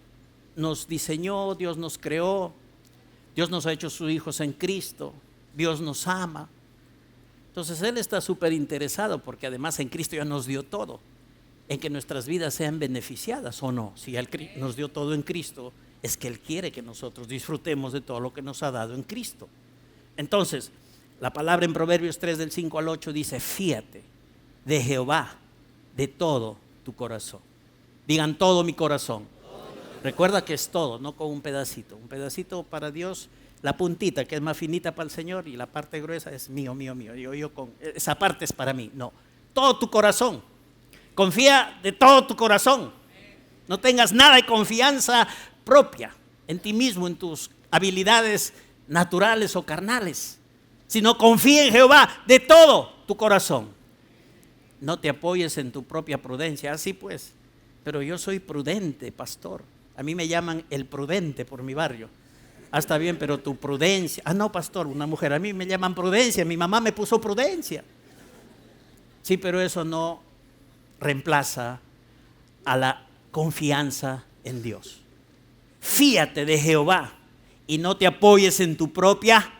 A: nos diseñó, Dios nos creó, Dios nos ha hecho sus hijos en Cristo, Dios nos ama. Entonces Él está súper interesado, porque además en Cristo ya nos dio todo, en que nuestras vidas sean beneficiadas o no. Si Él nos dio todo en Cristo, es que Él quiere que nosotros disfrutemos de todo lo que nos ha dado en Cristo. Entonces, la palabra en Proverbios 3 del 5 al 8 dice: fíate de Jehová de todo tu corazón. Digan: todo mi corazón. Recuerda que es todo, no con un pedacito. Un pedacito para Dios, la puntita que es más finita para el Señor, y la parte gruesa es mío, mío, mío. Yo con esa parte es para mí. No, todo tu corazón. Confía de todo tu corazón. No tengas nada de confianza propia en ti mismo, en tus habilidades naturales o carnales, sino confía en Jehová de todo tu corazón. No te apoyes en tu propia prudencia. Así pues, pero yo soy prudente, pastor. A mí me llaman el prudente por mi barrio. Ah, está bien, pero tu prudencia. Ah, no, pastor, una mujer. A mí me llaman prudencia. Mi mamá me puso prudencia. Sí, pero eso no reemplaza a la confianza en Dios. Fíate de Jehová y no te apoyes en tu propia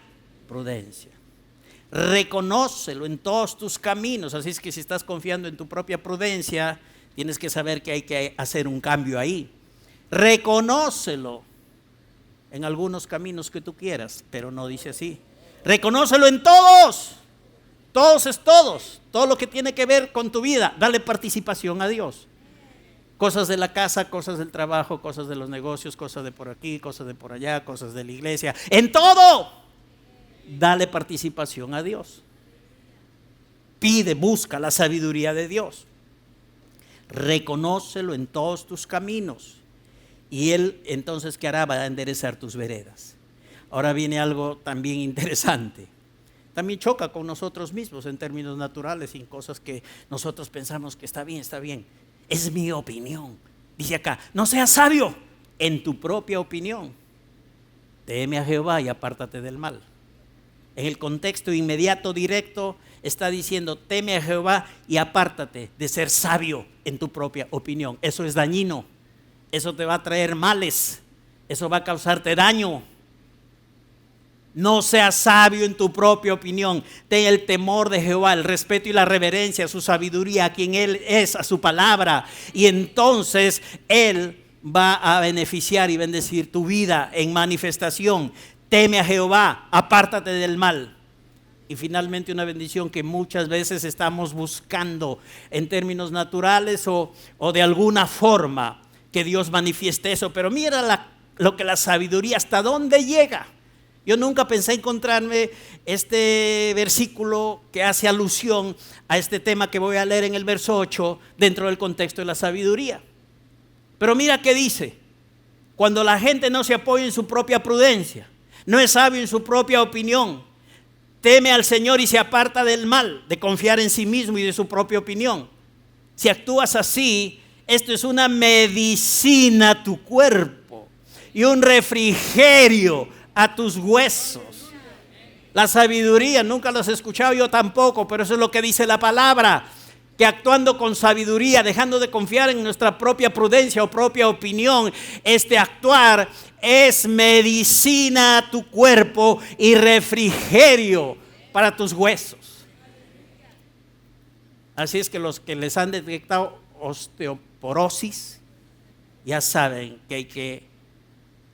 A: prudencia. Reconócelo en todos tus caminos. Así es que si estás confiando en tu propia prudencia, tienes que saber que hay que hacer un cambio ahí. Reconócelo en algunos caminos que tú quieras, pero no dice así. Reconócelo en todos. Todos es todos. Todo lo que tiene que ver con tu vida, dale participación a Dios. Cosas de la casa, cosas del trabajo, cosas de los negocios, cosas de por aquí, cosas de por allá, cosas de la iglesia. En todo, dale participación a Dios. Pide, busca la sabiduría de Dios. Reconócelo en todos tus caminos. Y Él entonces, ¿qué hará? Va a enderezar tus veredas. Ahora viene algo también interesante. También choca con nosotros mismos en términos naturales y en cosas que nosotros pensamos que está bien, está bien. Es mi opinión. Dice acá, no seas sabio en tu propia opinión. Teme a Jehová y apártate del mal. En el contexto inmediato, directo, está diciendo, teme a Jehová y apártate de ser sabio en tu propia opinión. Eso es dañino. Eso te va a traer males. Eso va a causarte daño. No seas sabio en tu propia opinión. Ten el temor de Jehová, el respeto y la reverencia a su sabiduría, a quien Él es, a su palabra. Y entonces Él va a beneficiar y bendecir tu vida en manifestación. Teme a Jehová, apártate del mal. Y finalmente una bendición que muchas veces estamos buscando en términos naturales o de alguna forma que Dios manifieste eso. Pero mira lo que la sabiduría, hasta dónde llega. Yo nunca pensé encontrarme este versículo que hace alusión a este tema que voy a leer en el verso 8 dentro del contexto de la sabiduría. Pero mira qué dice: cuando la gente no se apoya en su propia prudencia, no es sabio en su propia opinión, teme al Señor y se aparta del mal, de confiar en sí mismo y de su propia opinión. Si actúas así, esto es una medicina a tu cuerpo y un refrigerio a tus huesos. La sabiduría, nunca los he escuchado yo tampoco, pero eso es lo que dice la palabra, que actuando con sabiduría, dejando de confiar en nuestra propia prudencia o propia opinión, este actuar es medicina a tu cuerpo y refrigerio para tus huesos. Así es que los que les han detectado osteoporosis ya saben que hay que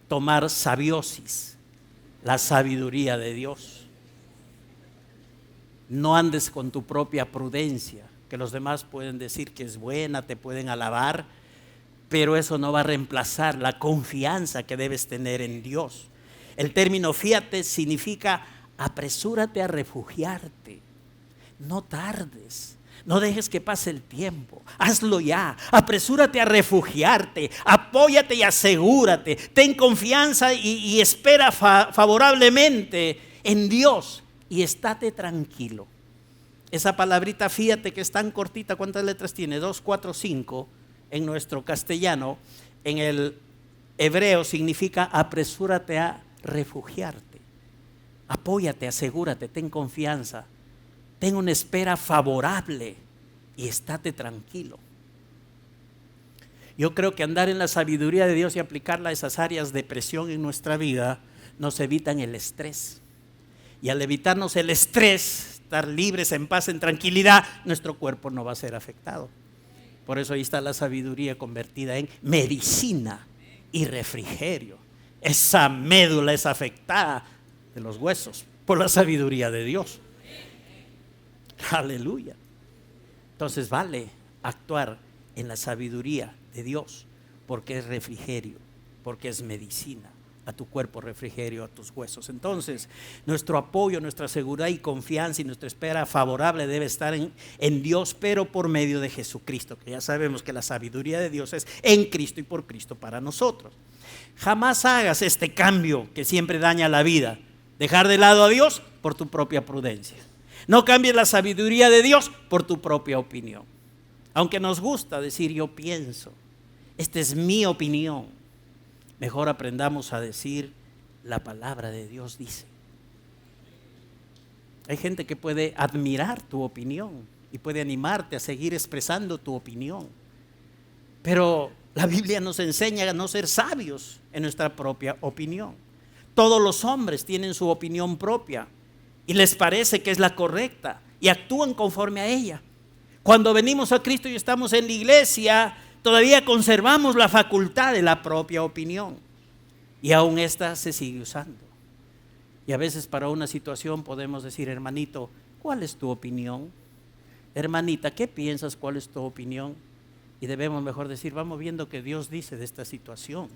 A: tomar sabiosis, la sabiduría de Dios. No andes con tu propia prudencia, que los demás pueden decir que es buena, te pueden alabar, pero eso no va a reemplazar la confianza que debes tener en Dios. El término fíate significa apresúrate a refugiarte, no tardes. No dejes que pase el tiempo, hazlo ya, apresúrate a refugiarte, apóyate y asegúrate, ten confianza y espera favorablemente en Dios y estate tranquilo. Esa palabrita fíjate que es tan cortita, ¿cuántas letras tiene? 2, 4, 5 en nuestro castellano. En el hebreo significa apresúrate a refugiarte, apóyate, asegúrate, ten confianza. Ten una espera favorable y estate tranquilo. Yo creo que andar en la sabiduría de Dios y aplicarla a esas áreas de presión en nuestra vida nos evitan el estrés. Y al evitarnos el estrés, estar libres, en paz, en tranquilidad, nuestro cuerpo no va a ser afectado. Por eso ahí está la sabiduría convertida en medicina y refrigerio. Esa médula es afectada de los huesos por la sabiduría de Dios. Aleluya. Entonces vale actuar en la sabiduría de Dios, porque es refrigerio, porque es medicina a tu cuerpo, refrigerio a tus huesos. Entonces nuestro apoyo, nuestra seguridad y confianza y nuestra espera favorable debe estar en Dios, pero por medio de Jesucristo, que ya sabemos que la sabiduría de Dios es en Cristo y por Cristo para nosotros. Jamás hagas este cambio que siempre daña la vida, dejar de lado a Dios por tu propia prudencia. No cambies la sabiduría de Dios por tu propia opinión. Aunque nos gusta decir yo pienso, esta es mi opinión, mejor aprendamos a decir la palabra de Dios dice. Hay gente que puede admirar tu opinión y puede animarte a seguir expresando tu opinión, pero la Biblia nos enseña a no ser sabios en nuestra propia opinión. Todos los hombres tienen su opinión propia y les parece que es la correcta y actúan conforme a ella. Cuando venimos a Cristo y estamos en la iglesia, todavía conservamos la facultad de la propia opinión y aún esta se sigue usando. Y a veces para una situación podemos decir: hermanito, ¿cuál es tu opinión? Hermanita, ¿qué piensas? ¿Cuál es tu opinión? Y debemos mejor decir, vamos viendo qué Dios dice de esta situación.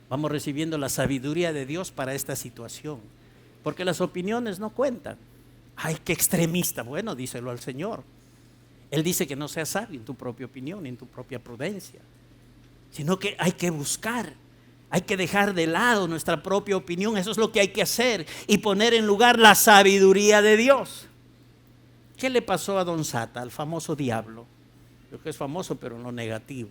A: Vamos recibiendo la sabiduría de Dios para esta situación. Porque las opiniones no cuentan. Ay, qué extremista. Bueno, díselo al Señor. Él dice que no seas sabio en tu propia opinión, en tu propia prudencia. Sino que hay que buscar. Hay que dejar de lado nuestra propia opinión. Eso es lo que hay que hacer. Y poner en lugar la sabiduría de Dios. ¿Qué le pasó a Don Sata, al famoso diablo? Creo que es famoso, pero en lo negativo.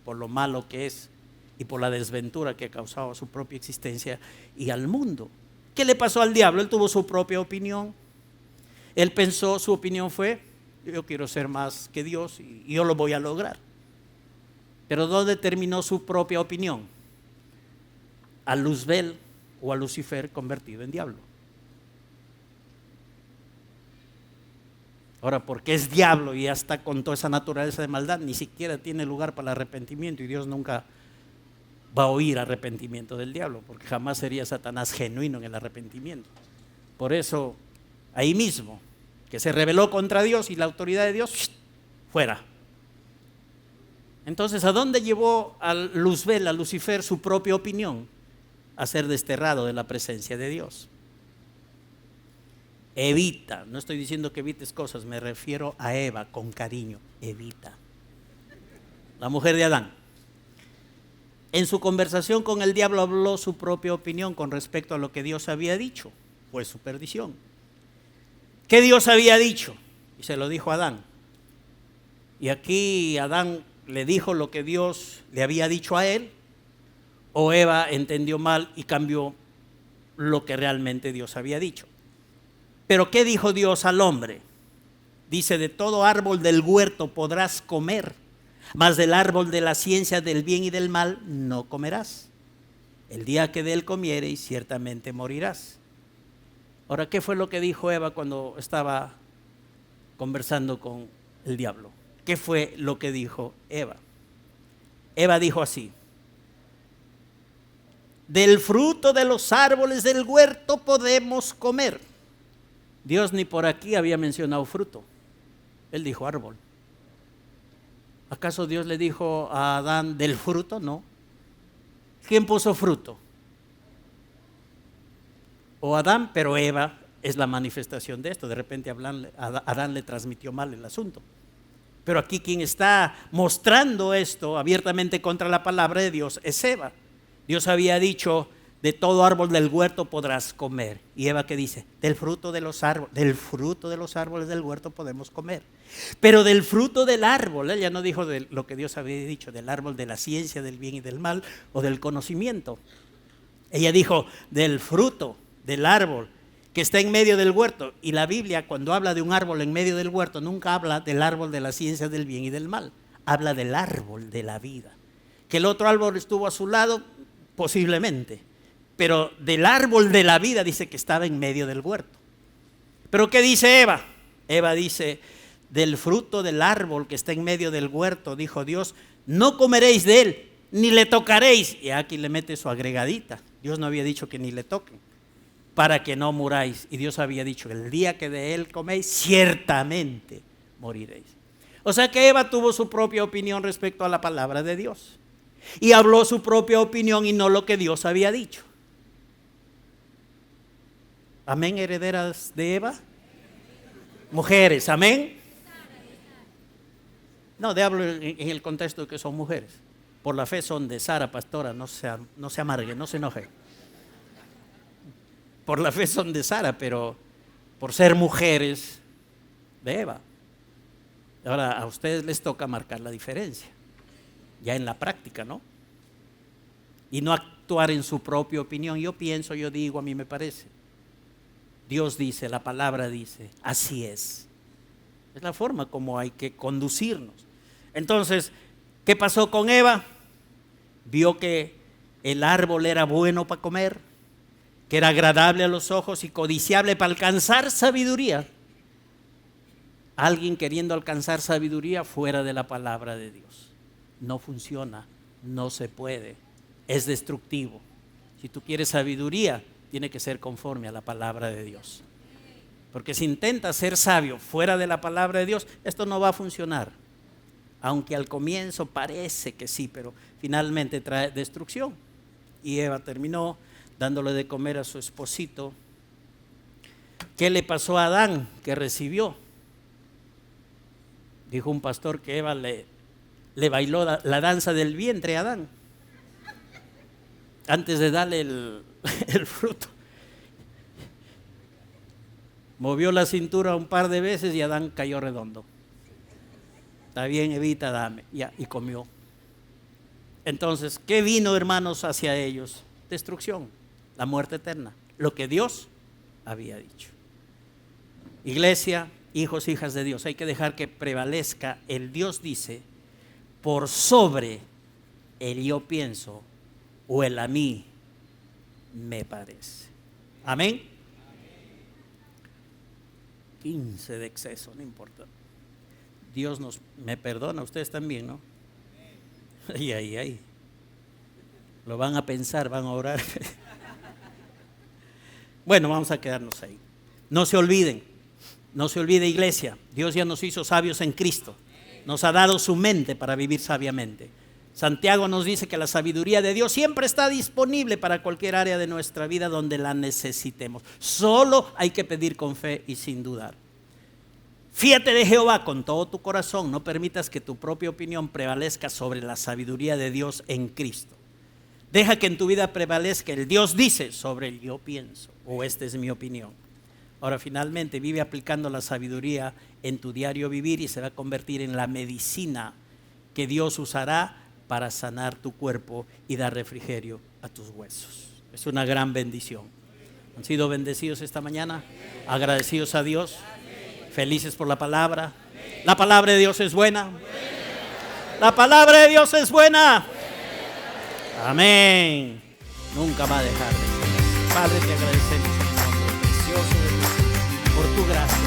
A: Por lo malo que es. Y por la desventura que ha causado a su propia existencia y al mundo. ¿Qué le pasó al diablo? Él tuvo su propia opinión. Él pensó, su opinión fue, yo quiero ser más que Dios y yo lo voy a lograr. Pero ¿dónde terminó su propia opinión? A Luzbel o a Lucifer convertido en diablo. Ahora, porque es diablo y ya está con toda esa naturaleza de maldad, ni siquiera tiene lugar para el arrepentimiento y Dios nunca va a oír arrepentimiento del diablo, porque jamás sería Satanás genuino en el arrepentimiento. Por eso, ahí mismo, que se rebeló contra Dios y la autoridad de Dios, fuera. Entonces, ¿a dónde llevó a Luzbel, a Lucifer, su propia opinión? A ser desterrado de la presencia de Dios. Evita, no estoy diciendo que evites cosas, me refiero a Eva con cariño, evita. La mujer de Adán. En su conversación con el diablo habló su propia opinión con respecto a lo que Dios había dicho. Fue su perdición. ¿Qué Dios había dicho? Y se lo dijo a Adán. Y aquí Adán le dijo lo que Dios le había dicho a él, o Eva entendió mal y cambió lo que realmente Dios había dicho. Pero ¿qué dijo Dios al hombre? Dice, de todo árbol del huerto podrás comer, mas del árbol de la ciencia del bien y del mal no comerás. El día que de él comiereis, ciertamente morirás. Ahora, ¿qué fue lo que dijo Eva cuando estaba conversando con el diablo? ¿Qué fue lo que dijo Eva? Eva dijo así: del fruto de los árboles del huerto podemos comer. Dios ni por aquí había mencionado fruto. Él dijo árbol. ¿Acaso Dios le dijo a Adán del fruto? No. ¿Quién puso fruto? O Adán, pero Eva es la manifestación de esto. De repente Adán le transmitió mal el asunto. Pero aquí quien está mostrando esto abiertamente contra la palabra de Dios es Eva. Dios había dicho, de todo árbol del huerto podrás comer. Y Eva, ¿qué dice? Del fruto de los árboles del huerto podemos comer. Pero del fruto del árbol, ella no dijo de lo que Dios había dicho, del árbol de la ciencia, del bien y del mal, o del conocimiento. Ella dijo, del fruto del árbol que está en medio del huerto. Y la Biblia, cuando habla de un árbol en medio del huerto, nunca habla del árbol de la ciencia, del bien y del mal. Habla del árbol de la vida. Que el otro árbol estuvo a su lado, posiblemente. Pero del árbol de la vida dice que estaba en medio del huerto. ¿Pero qué dice Eva? Eva dice, del fruto del árbol que está en medio del huerto, dijo Dios, no comeréis de él, ni le tocaréis. Y aquí le mete su agregadita. Dios no había dicho que ni le toquen, para que no muráis. Y Dios había dicho, el día que de él coméis, ciertamente moriréis. O sea que Eva tuvo su propia opinión respecto a la palabra de Dios. Y habló su propia opinión y no lo que Dios había dicho. Amén, herederas de Eva. Mujeres, amén. No, hablo en el contexto de que son mujeres. Por la fe son de Sara, pastora, no se amargue, no se enoje. Por la fe son de Sara, pero por ser mujeres de Eva. Ahora a ustedes les toca marcar la diferencia, ya en la práctica, ¿no? Y no actuar en su propia opinión. Yo pienso, yo digo, a mí me parece. Dios dice, la palabra dice, así es. Es la forma como hay que conducirnos. Entonces, ¿qué pasó con Eva? Vio que el árbol era bueno para comer, que era agradable a los ojos y codiciable para alcanzar sabiduría. Alguien queriendo alcanzar sabiduría fuera de la palabra de Dios. No funciona, no se puede, es destructivo. Si tú quieres sabiduría, tiene que ser conforme a la palabra de Dios. Porque si intentas ser sabio fuera de la palabra de Dios, esto no va a funcionar. aunque al comienzo parece que sí, pero finalmente trae destrucción. Y Eva terminó dándole de comer a su esposito. ¿Qué le pasó a Adán que recibió? Dijo un pastor que Eva le bailó la danza del vientre a Adán antes de darle el fruto. Movió la cintura un par de veces y Adán cayó redondo. Está bien, Evita, dame. Ya, y comió. Entonces, ¿qué vino, hermanos, hacia ellos? Destrucción, la muerte eterna, lo que Dios había dicho. Iglesia, hijos, hijas de Dios, hay que dejar que prevalezca el Dios dice por sobre el yo pienso o el a mí me parece. Amén. 15 de exceso, no importa. Dios me perdona, ustedes también, ¿no? Ay. Lo van a pensar, van a orar. Bueno, vamos a quedarnos ahí. No se olvide, iglesia, Dios ya nos hizo sabios en Cristo. Nos ha dado su mente para vivir sabiamente. Santiago nos dice que la sabiduría de Dios siempre está disponible para cualquier área de nuestra vida donde la necesitemos. Solo hay que pedir con fe y sin dudar. Fíate de Jehová con todo tu corazón, no permitas que tu propia opinión prevalezca sobre la sabiduría de Dios en Cristo. Deja que en tu vida prevalezca el Dios dice sobre el yo pienso, o esta es mi opinión. Ahora finalmente vive aplicando la sabiduría en tu diario vivir y se va a convertir en la medicina que Dios usará para sanar tu cuerpo y dar refrigerio a tus huesos. Es una gran bendición. ¿Han sido bendecidos esta mañana? Agradecidos a Dios. Felices por la palabra. La palabra de Dios es buena. La palabra de Dios es buena. Amén. Nunca va a dejar de ser. Padre, te agradecemos en el nombre precioso de Jesús por tu gracia.